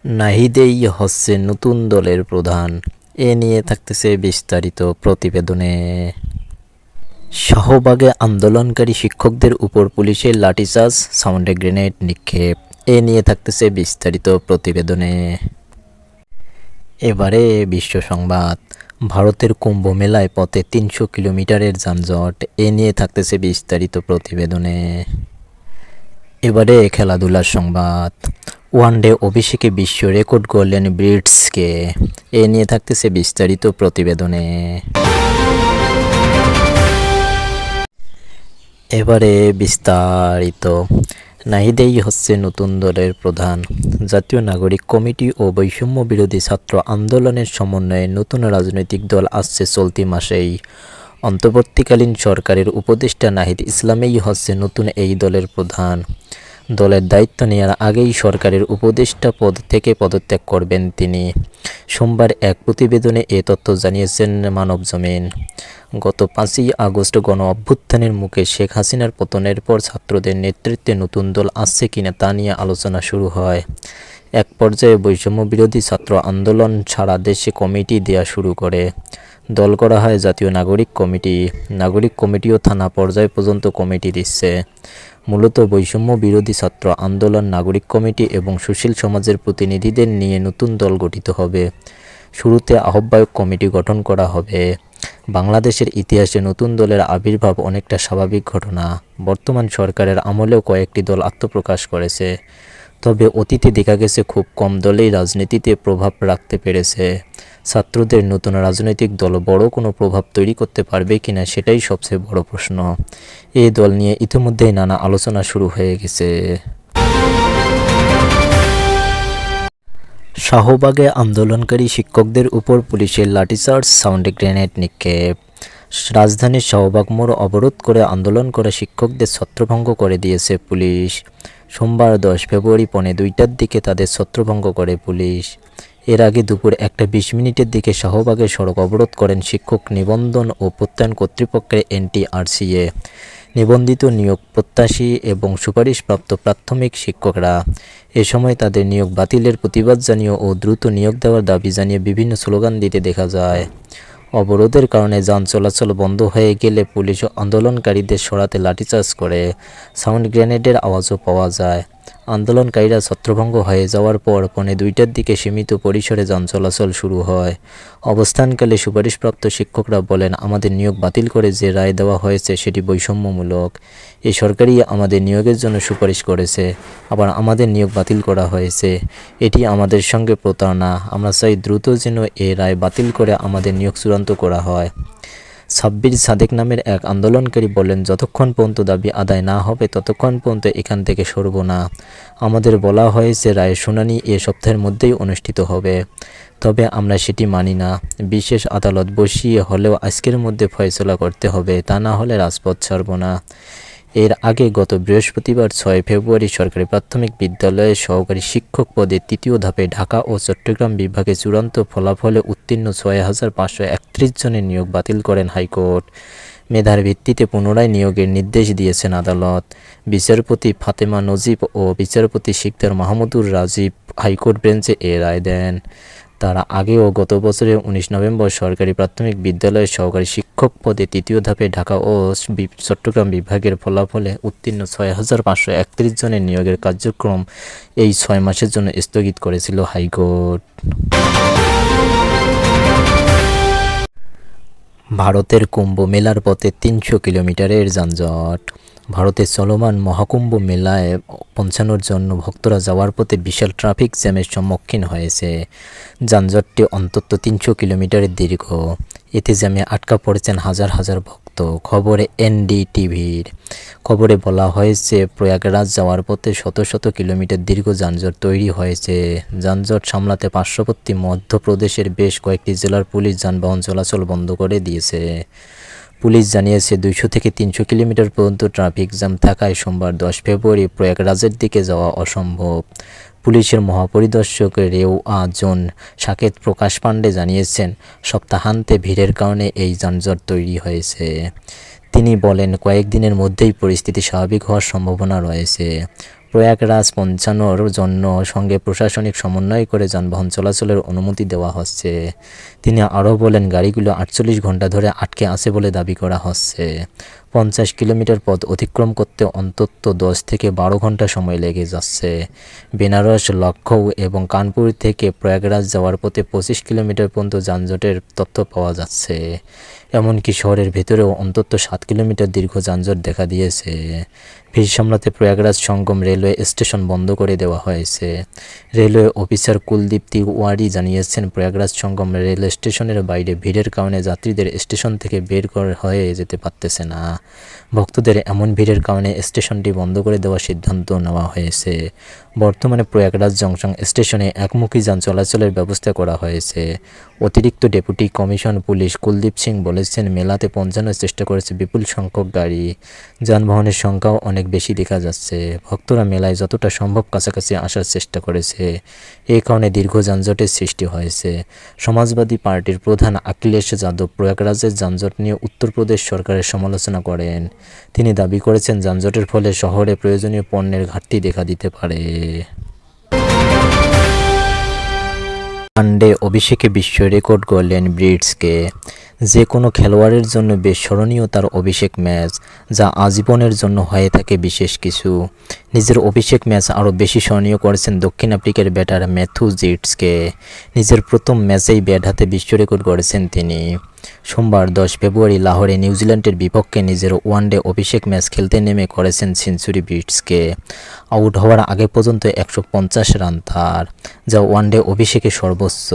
নাহিদেই হচ্ছে নতুন দলের প্রধান, এ নিয়ে থাকতেছে বিস্তারিত প্রতিবেদনে। শাহবাগে আন্দোলনকারী শিক্ষকদের উপর পুলিশের লাঠিচার্জ, সাউন্ডে গ্রেনেড নিক্ষেপ, এ নিয়ে থাকতেছে বিস্তারিত প্রতিবেদনে। এবারে বিশ্ব সংবাদ। ভারতের কুম্ভ মেলায় পথে ৩০০ কিলোমিটারের যানজট, এ নিয়ে থাকতেছে বিস্তারিত প্রতিবেদনে। এবারে খেলাধুলার সংবাদ। ওয়ানডে অভিষেকে বিশ্ব রেকর্ড গড়লেন ব্রিটসকে, এ নিয়ে থাকতেছে বিস্তারিত প্রতিবেদনে। এবারে বিস্তারিত। নাহিদেই হচ্ছে নতুন দলের প্রধান। জাতীয় নাগরিক কমিটি ও বৈষম্য বিরোধী ছাত্র আন্দোলনের সমন্বয়ে নতুন রাজনৈতিক দল আসছে চলতি মাসেই। অন্তর্বর্তীকালীন সরকারের উপদেষ্টা নাহিদ ইসলামই হচ্ছে নতুন এই দলের প্রধান। দলের দায়িত্ব নেওয়ার আগেই সরকারের উপদেষ্টা পদ থেকে পদত্যাগ করবেন তিনি। সোমবার এক প্রতিবেদনে এ তথ্য জানিয়েছেন মানবজমিন। গত ৫ই আগস্ট গণ অভ্যুত্থানের মুখে শেখ হাসিনার পতনের পর ছাত্রদের নেতৃত্বে নতুন দল আসছে কিনা তা নিয়ে আলোচনা শুরু হয়। এক পর্যায়ে বৈষম্য বিরোধী ছাত্র আন্দোলন সারা দেশে কমিটি দেয়া শুরু করে। দল করা হয় জাতীয় নাগরিক কমিটি। নাগরিক কমিটিও থানা পর্যায় পর্যন্ত কমিটি দিচ্ছে। মূলত বৈষম্য বিরোধী ছাত্র আন্দোলন, নাগরিক কমিটি এবং সুশীল সমাজের প্রতিনিধিদের নিয়ে নতুন দল গঠিত হবে। শুরুতে আহ্বায়ক কমিটি গঠন করা হবে। বাংলাদেশের ইতিহাসে নতুন দলের আবির্ভাব অনেকটা স্বাভাবিক ঘটনা। বর্তমান সরকারের আমলেও কয়েকটি দল আত্মপ্রকাশ করেছে, তবে অতীতে দেখা গেছে খুব কম দলেই রাজনীতিতে প্রভাব রাখতে পেরেছে। ছাত্রদের নতুন রাজনৈতিক দল বড় কোনো প্রভাব তৈরি করতে পারবে কিনা সেটাই সবচেয়ে বড় প্রশ্ন। এই দল নিয়ে ইতিমধ্যেই নানা আলোচনা শুরু হয়ে গেছে। শাহবাগে আন্দোলনকারী শিক্ষকদের উপর পুলিশের লাঠিচার্জ, সাউন্ডে গ্রেনেড নিক্ষেপ। রাজধানীর শাহবাগ মোড় অবরোধ করে আন্দোলন করা শিক্ষকদের ছত্রভঙ্গ করে দিয়েছে পুলিশ। সোমবার ১০ ফেব্রুয়ারি পৌনে ২টার দিকে তাদের ছত্রভঙ্গ করে পুলিশ। এর আগে দুপুর ১টা ২০ মিনিটের দিকে শাহবাগের সড়ক অবরোধ করেন শিক্ষক নিবন্ধন ও প্রত্যয়ন কর্তৃপক্ষের এনটিআরসিএ। নিবন্ধিত নিয়োগ প্রত্যাশী এবং সুপারিশপ্রাপ্ত প্রাথমিক শিক্ষকরা। এ সময় তাদের নিয়োগ বাতিলের প্রতিবাদ জানিয়ে ও দ্রুত নিয়োগ দেওয়ার দাবি জানিয়ে বিভিন্ন স্লোগান দিতে দেখা যায়। অবরোধের কারণে যান চলাচল বন্ধ হয়ে গেলে পুলিশ আন্দোলনকারীদের সরাতে লাঠিচার্জ করে। সাউন্ড গ্রেনেডের আওয়াজও পাওয়া যায়। আন্দোলনকারীরা ছত্রভঙ্গ হয়ে যাওয়ার পর পৌনে ২টার দিকে সীমিত পরিসরে যান চলাচল শুরু হয়। অবস্থানকালে সুপারিশপ্রাপ্ত শিক্ষকরা বলেন, আমাদের নিয়োগ বাতিল করে যে রায় দেওয়া হয়েছে সেটি বৈষম্যমূলক। এই সরকারই আমাদের নিয়োগের জন্য সুপারিশ করেছে, আবার আমাদের নিয়োগ বাতিল করা হয়েছে। এটি আমাদের সঙ্গে প্রতারণা। আমরা চাই দ্রুত যেন এ রায় বাতিল করে আমাদের নিয়োগ চূড়ান্ত করা হয়। সাব্বির সাদেক নামের এক আন্দোলনকারী বলেন, যতক্ষণ পর্যন্ত দাবি আদায় না হবে ততক্ষণ পর্যন্ত এখান থেকে সরব না। আমাদের বলা হয়েছে রায়ের শুনানি এ সপ্তাহের মধ্যেই অনুষ্ঠিত হবে, তবে আমরা সেটি মানি না। বিশেষ আদালত বসিয়ে হলেও আজকের মধ্যে ফয়সলা করতে হবে, তা না হলে রাজপথ ছাড়ব না। এর আগে গত বৃহস্পতিবার ৬ ফেব্রুয়ারি সরকারি প্রাথমিক বিদ্যালয়ের সহকারী শিক্ষক পদে তৃতীয় ধাপে ঢাকা ও চট্টগ্রাম বিভাগে চূড়ান্ত ফলাফলে উত্তীর্ণ ৬,৫৩১ জনের নিয়োগ বাতিল করেন হাইকোর্ট। মেধার ভিত্তিতে পুনরায় নিয়োগের নির্দেশ দিয়েছেন আদালত। বিচারপতি ফাতেমা নজিব ও বিচারপতি সিকদার মাহমুদুর রাজীব হাইকোর্ট বেঞ্চে এ রায় দেন। তারা আগেও গত বছরের ১৯ নভেম্বর সরকারি প্রাথমিক বিদ্যালয়ের সহকারী শিক্ষক পদে তৃতীয় ধাপে ঢাকা ও চট্টগ্রাম বিভাগের ফলাফলে উত্তীর্ণ ৬,৫৩১ জনের নিয়োগের কার্যক্রম এই ৬ মাসের জন্য স্থগিত করেছিল হাইকোর্ট। ভারতের কুম্ভ মেলার পথে ৩০০ কিলোমিটারের যানজট। ভারতের চলমান মহাকুম্ভ মেলায় পৌঁছানোর জন্য ভক্তরা যাওয়ার পথে বিশাল ট্রাফিক জ্যামের সম্মুখীন হয়েছে। যানজটটি অন্তত ৩০০ কিলোমিটারের দীর্ঘ। এতে জ্যামে আটকা পড়েছেন হাজার হাজার ভক্ত। খবরে এনডিটিভির খবরে বলা হয়েছে, প্রয়াগরাজ যাওয়ার পথে শত শত কিলোমিটার দীর্ঘ যানজট তৈরি হয়েছে। যানজট সামলাতে পার্শ্ববর্তী মধ্যপ্রদেশের বেশ কয়েকটি জেলার পুলিশ যানবাহন চলাচল বন্ধ করে দিয়েছে। পুলিশ জানিয়েছে ২০০ থেকে ৩০০ কিলোমিটার পর্যন্ত ট্রাফিক জ্যাম থাকায় সোমবার ১০ ফেব্রুয়ারি প্রয়াগরাজের দিকে যাওয়া অসম্ভব। পুলিশের মহাপরিদর্শক রেওয়া জোন সাকেত প্রকাশ পাণ্ডে জানিয়েছেন, সপ্তাহান্তে ভিড়ের কারণে এই যানজট তৈরি হয়েছে। তিনি বলেন, কয়েকদিনের মধ্যেই পরিস্থিতি স্বাভাবিক হওয়ার সম্ভাবনা রয়েছে। প্রয়াগরাজ পৌঁছানোর জন্য সঙ্গে প্রশাসনিক সমন্বয় করে যানবাহন চলাচলের অনুমতি দেওয়া হচ্ছে। তিনি আরও বলেন, গাড়িগুলো 48 ঘন্টা ধরে আটকে আছে বলে দাবি করা হচ্ছে। 50 কিলোমিটার পথ অতিক্রম করতে অন্তত 10 থেকে 12 ঘন্টা সময় লেগে যাচ্ছে। বেনারস, লখনউ এবং কানপুর থেকে প্রয়াগরাজ যাওয়ার পথে 25 কিলোমিটার পর্যন্ত যানজটের তথ্য পাওয়া যাচ্ছে। এমনকি শহরের ভেতরেও অন্তত 7 কিলোমিটার দীর্ঘ যানজট দেখা দিয়েছে। ভিড় সামলাতে প্রয়াগরাজ সঙ্গম রেলওয়ে স্টেশন বন্ধ করে দেওয়া হয়েছে। রেলওয়ে অফিসার কুলদীপ তিওয়ারি জানিয়েছেন, প্রয়াগরাজ সঙ্গম রেল স্টেশনের বাইরে ভিড়ের কারণে যাত্রীদের স্টেশন থেকে বের হয়ে যেতে পারতেছে না। ভক্তদের এমন ভিড়ের কারণে স্টেশনটি বন্ধ করে দেওয়ার সিদ্ধান্ত নেওয়া হয়েছে। বর্তমানে প্রয়াগরাজ জংশন স্টেশনে একমুখী যান চলাচলের ব্যবস্থা করা হয়েছে। অতিরিক্ত deputy commission police Kuldeep Singh বলেছেন, মেলাতে পৌঁছানোর চেষ্টা করেছে বিপুল সংখ্যক গাড়ি। যানবাহনের সংখ্যাও অনেক বেশি দেখা যাচ্ছে। ভক্তরা মেলায় যতটা সম্ভব কাছাকাছি আসার চেষ্টা করেছে। এই কারণে দীর্ঘ যানজটের সৃষ্টি হয়েছে। সমাজবাদী পার্টির প্রধান অখিলেশ যাদব প্রয়াগরাজের যানজট নিয়ে উত্তরপ্রদেশ সরকারের সমালোচনা করেন। তিনি দাবি করেছেন, যানজটের ফলে শহরে প্রয়োজনীয় পণ্যের ঘাটতি দেখা দিতে পারে। ওয়ানডে অভিষেকে বিশ্ব রেকর্ড গড়লেন ব্রিটসকে। যে কোনো খেলোয়াড়ের জন্য বেশ স্মরণীয় তার অভিষেক ম্যাচ, যা আজীবনের জন্য হয়ে থাকে বিশেষ কিছু। নিজের অভিষেক ম্যাচ আরও বেশি স্মরণীয় করেছেন দক্ষিণ আফ্রিকার ব্যাটার ম্যাথু জিটসকে। নিজের প্রথম ম্যাচেই ব্যাট হাতে বিশ্ব রেকর্ড গড়েছেন তিনি। সোমবার 10 ফেব্রুয়ারি লাহোরে নিউজিল্যান্ডের বিপক্ষে নিজের ওয়ানডে অভিষেক ম্যাচ খেলতে নেমে করেছেন সেঞ্চুরি ব্রিটসকে। আউট হওয়ার আগে পর্যন্ত 150 রান তার, যা ওয়ানডে অভিষেকে সর্বোচ্চ।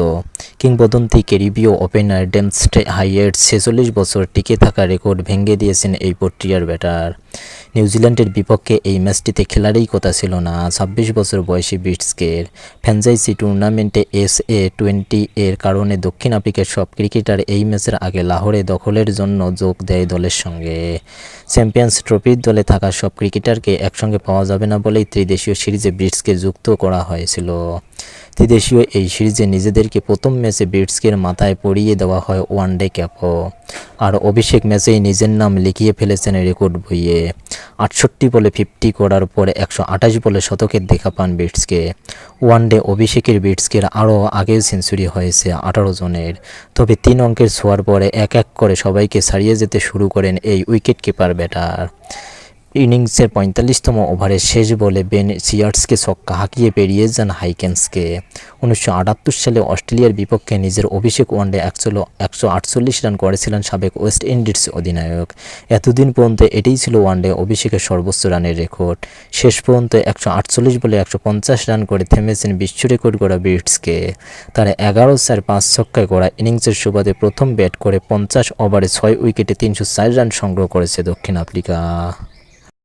কিংবদন্তি ক্যারিবীয় ওপেনার ডেমস হাইয়েট 46 বছর টিকে থাকা রেকর্ড ভেঙে দিয়েছেন এই প্রক্রিয়ার ব্যাটার। নিউজিল্যান্ডের বিপক্ষে এই ম্যাচটিতে খেলারই কথা ছিল না 26 বছর বয়সী ব্রিটসকে। ফ্র্যাঞ্চাইজি টুর্নামেন্টে SA-20 এর কারণে দক্ষিণ আফ্রিকার সব ক্রিকেটার এই ম্যাচের আগে লাহোরে দখলের জন্য যোগ দেয় দলের সঙ্গে। চ্যাম্পিয়ন্স ট্রফির দলে থাকা সব ক্রিকেটারকে একসঙ্গে পাওয়া যাবে না বলেই ত্রিদেশীয় সিরিজে ব্রিটসকে যুক্ত করা হয়েছিল। ত্রিদেশীয় এই সিরিজে নিজেদেরকে প্রথম ম্যাচে ব্রিটসকে মাথায় পরিয়ে দেওয়া হয় ওয়ানডে ক্যাপও। আর অভিষেক ম্যাচেই নিজের নাম লিখিয়ে ফেলেছেন রেকর্ড বইয়ে। 68 বলে 50 করার পরে 128 বলে শতকের দেখা পান ব্রিটসকে। ওয়ানডে অভিষেকের ব্রিটসকের আরও আগেও সেঞ্চুরি হয়েছে 18 জনের। তবে 3 অঙ্কের ছোঁয়ার পরে এক এক করে সবাইকে ছাড়িয়ে যেতে শুরু করেন এই উইকেট কিপার ব্যাটার। ইনিংসের 45তম ওভারের শেষ বলে বেন সিয়ার্সকে ছক্কা হাঁকিয়ে পেরিয়ে যান হাইকেন্সকে। 1978 সালে অস্ট্রেলিয়ার বিপক্ষে নিজের অভিষেক ওয়ানডে 148 রান করেছিলেন সাবেক ওয়েস্ট ইন্ডিজ অধিনায়ক। এতদিন পর্যন্ত এটাই ছিল ওয়ানডে অভিষেকের সর্বোচ্চ রানের রেকর্ড। শেষ পর্যন্ত 148 বলে 150 রান করে থেমেছেন বিশ্ব রেকর্ড গড়া ব্রিটসকে। তার 11-4-5 ছক্কায় গড়া ইনিংসের সুবাদে প্রথম ব্যাট করে 50 ওভারে 6 উইকেটে 304 রান সংগ্রহ করেছে দক্ষিণ আফ্রিকা।